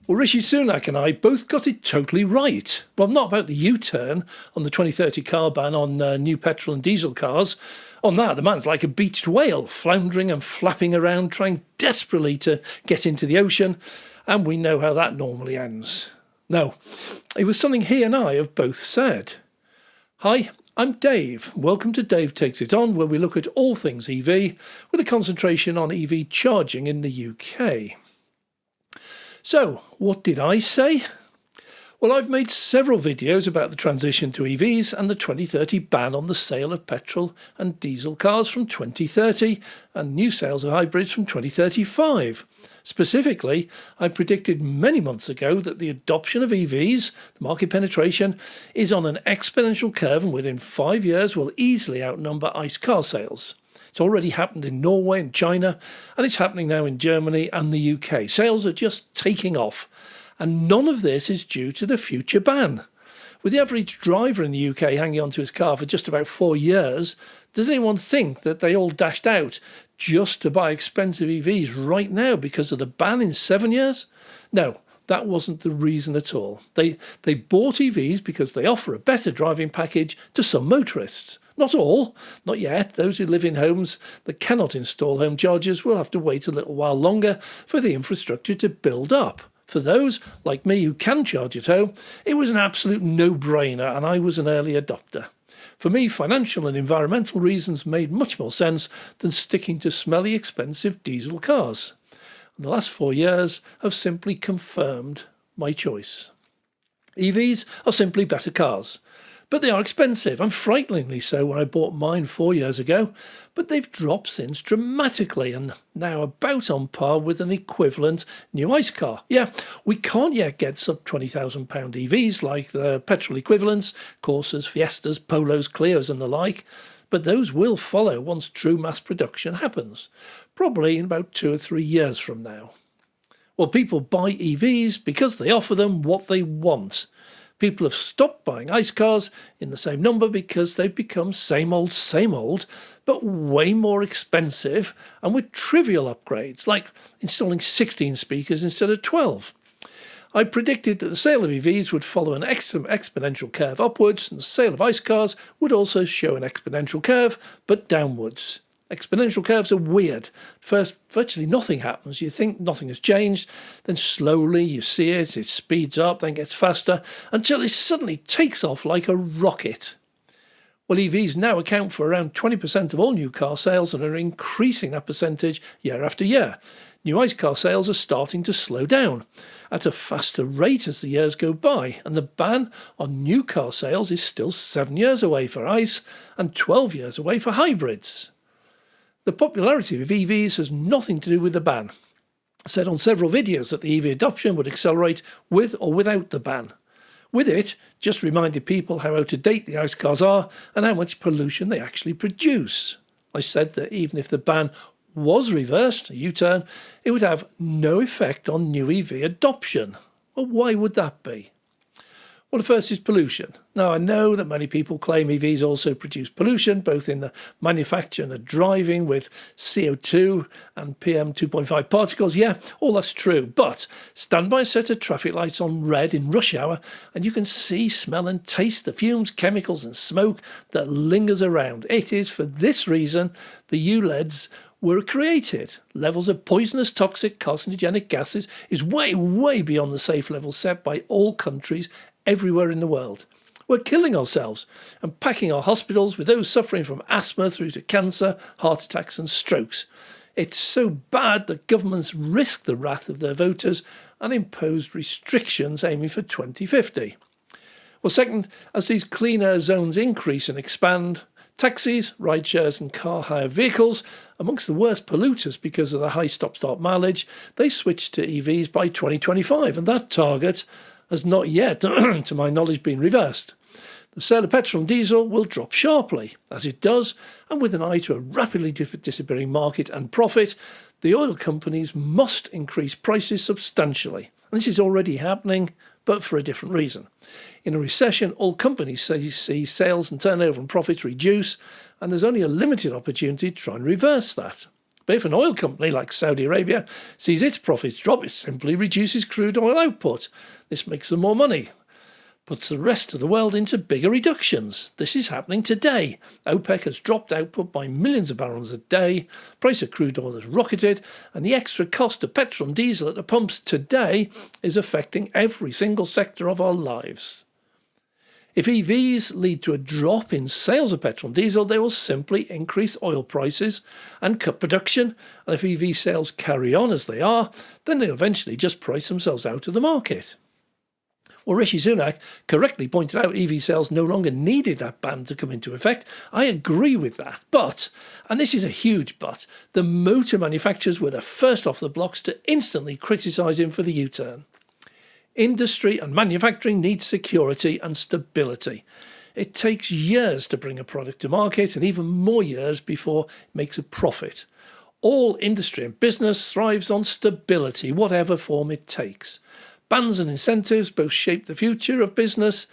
Well, Rishi Sunak and I both got it totally right. Well, not about the U-turn on the 2030 car ban on new petrol and diesel cars. On that, the man's like a beached whale, floundering and flapping around, trying desperately to get into the ocean. And we know how that normally ends. No, it was something he and I have both said. Hi, I'm Dave. Welcome to Dave Takes It On, where we look at all things EV, with a concentration on EV charging in the UK. So, what did I say? Well, I've made several videos about the transition to EVs and the 2030 ban on the sale of petrol and diesel cars from 2030 and new sales of hybrids from 2035. Specifically, I predicted many months ago that the adoption of EVs, the market penetration, is on an exponential curve and within 5 years will easily outnumber ICE car sales. It's already happened in Norway and China, and it's happening now in Germany and the UK. Sales are just taking off, and none of this is due to the future ban. With the average driver in the UK hanging onto his car for just about 4 years, does anyone think that they all dashed out just to buy expensive EVs right now because of the ban in 7 years? No, that wasn't the reason at all. They bought EVs because they offer a better driving package to some motorists. Not all, not yet. Those who live in homes that cannot install home chargers will have to wait a little while longer for the infrastructure to build up. For those, like me, who can charge at home, it was an absolute no-brainer and I was an early adopter. For me, financial and environmental reasons made much more sense than sticking to smelly, expensive diesel cars. And the last 4 years have simply confirmed my choice. EVs are simply better cars. But they are expensive, and frighteningly so when I bought mine 4 years ago, but they've dropped since dramatically and now about on par with an equivalent new ICE car. Yeah, we can't yet get sub £20,000 EVs like the petrol equivalents, Corsas, Fiestas, Polos, Clios and the like, but those will follow once true mass production happens, probably in about 2 or 3 years from now. Well, people buy EVs because they offer them what they want. People have stopped buying ICE cars in the same number because they've become same old, but way more expensive and with trivial upgrades, like installing 16 speakers instead of 12. I predicted that the sale of EVs would follow an exponential curve upwards and the sale of ICE cars would also show an exponential curve, but downwards. Exponential curves are weird. First, virtually nothing happens. You think nothing has changed. Then slowly you see it speeds up, then gets faster, until it suddenly takes off like a rocket. Well, EVs now account for around 20% of all new car sales and are increasing that percentage year after year. New ICE car sales are starting to slow down at a faster rate as the years go by, and the ban on new car sales is still 7 years away for ICE and 12 years away for hybrids. The popularity of EVs has nothing to do with the ban. I said on several videos that the EV adoption would accelerate with or without the ban. With it, just reminded people how out of date the ICE cars are and how much pollution they actually produce. I said that even if the ban was reversed, a U-turn, it would have no effect on new EV adoption. Well, why would that be? Well, the first is pollution. Now, I know that many people claim EVs also produce pollution, both in the manufacture and the driving with CO2 and PM 2.5 particles. Yeah, all that's true. But stand by a set of traffic lights on red in rush hour and you can see, smell and taste the fumes, chemicals and smoke that lingers around. It is for this reason the ULEDs were created. Levels of poisonous, toxic, carcinogenic gases is way, way beyond the safe level set by all countries everywhere in the world. We're killing ourselves and packing our hospitals with those suffering from asthma through to cancer, heart attacks and strokes. It's so bad that governments risk the wrath of their voters and imposed restrictions aiming for 2050. Well, second, as these clean air zones increase and expand, taxis, rideshares and car hire vehicles, amongst the worst polluters because of the high stop-start mileage, they switch to EVs by 2025, and that target has not yet, to my knowledge, been reversed. The sale of petrol and diesel will drop sharply, as it does, and with an eye to a rapidly disappearing market and profit, the oil companies must increase prices substantially. And this is already happening, but for a different reason. In a recession, all companies see sales and turnover and profits reduce, and there's only a limited opportunity to try and reverse that. But if an oil company like Saudi Arabia sees its profits drop, it simply reduces crude oil output. This makes them more money, puts the rest of the world into bigger reductions. This is happening today. OPEC has dropped output by millions of barrels a day, price of crude oil has rocketed, and the extra cost of petrol and diesel at the pumps today is affecting every single sector of our lives. If EVs lead to a drop in sales of petrol and diesel, they will simply increase oil prices and cut production. And if EV sales carry on as they are, then they'll eventually just price themselves out of the market. Well, Rishi Sunak correctly pointed out EV sales no longer needed that ban to come into effect. I agree with that. But, and this is a huge but, the motor manufacturers were the first off the blocks to instantly criticise him for the U-turn. Industry and manufacturing need security and stability. It takes years to bring a product to market and even more years before it makes a profit. All industry and business thrives on stability, whatever form it takes. Bans and incentives both shape the future of business.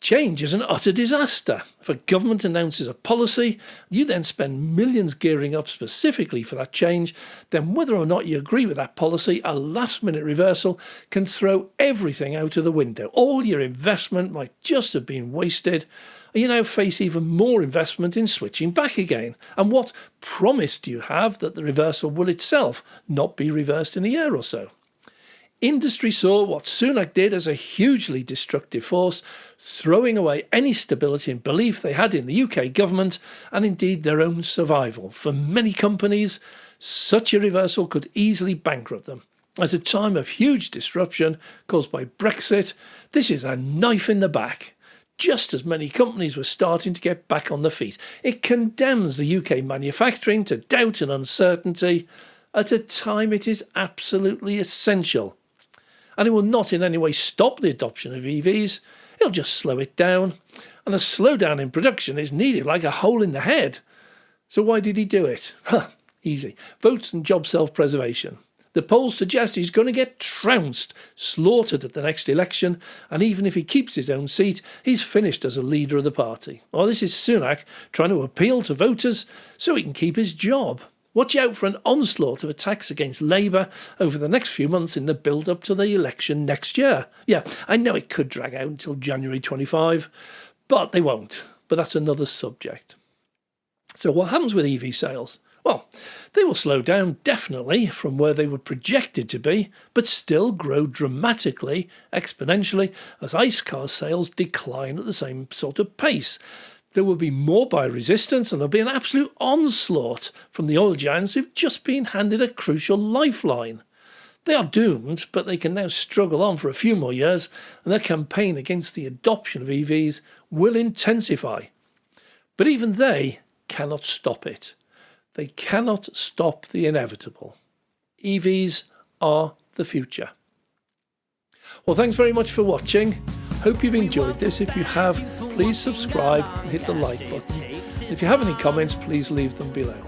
Change is an utter disaster. If a government announces a policy, you then spend millions gearing up specifically for that change, then whether or not you agree with that policy, a last-minute reversal can throw everything out of the window. All your investment might just have been wasted. You now face even more investment in switching back again. And what promise do you have that the reversal will itself not be reversed in a year or so? Industry saw what Sunak did as a hugely destructive force, throwing away any stability and belief they had in the UK government and indeed their own survival. For many companies, such a reversal could easily bankrupt them. At a time of huge disruption caused by Brexit, this is a knife in the back. Just as many companies were starting to get back on their feet, it condemns the UK manufacturing to doubt and uncertainty at a time it is absolutely essential. And it will not in any way stop the adoption of EVs, it'll just slow it down. And a slowdown in production is needed like a hole in the head. So why did he do it? Easy. Votes and job self-preservation. The polls suggest he's going to get trounced, slaughtered at the next election, and even if he keeps his own seat, he's finished as a leader of the party. Well, this is Sunak trying to appeal to voters so he can keep his job. Watch out for an onslaught of attacks against Labour over the next few months in the build-up to the election next year. Yeah, I know it could drag out until January 25, but they won't. But that's another subject. So what happens with EV sales? Well, they will slow down definitely from where they were projected to be, but still grow dramatically, exponentially, as ICE car sales decline at the same sort of pace. There will be more buyer resistance and there'll be an absolute onslaught from the oil giants who've just been handed a crucial lifeline. They are doomed, but they can now struggle on for a few more years and their campaign against the adoption of EVs will intensify. But even they cannot stop it. They cannot stop the inevitable. EVs are the future. Well, thanks very much for watching. Hope you've enjoyed this. If you have, please subscribe and hit the like button. If you have any comments, please leave them below.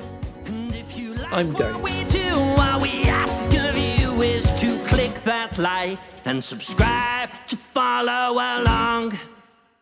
I'm Dave. All we ask of you is to click that like and subscribe to follow along.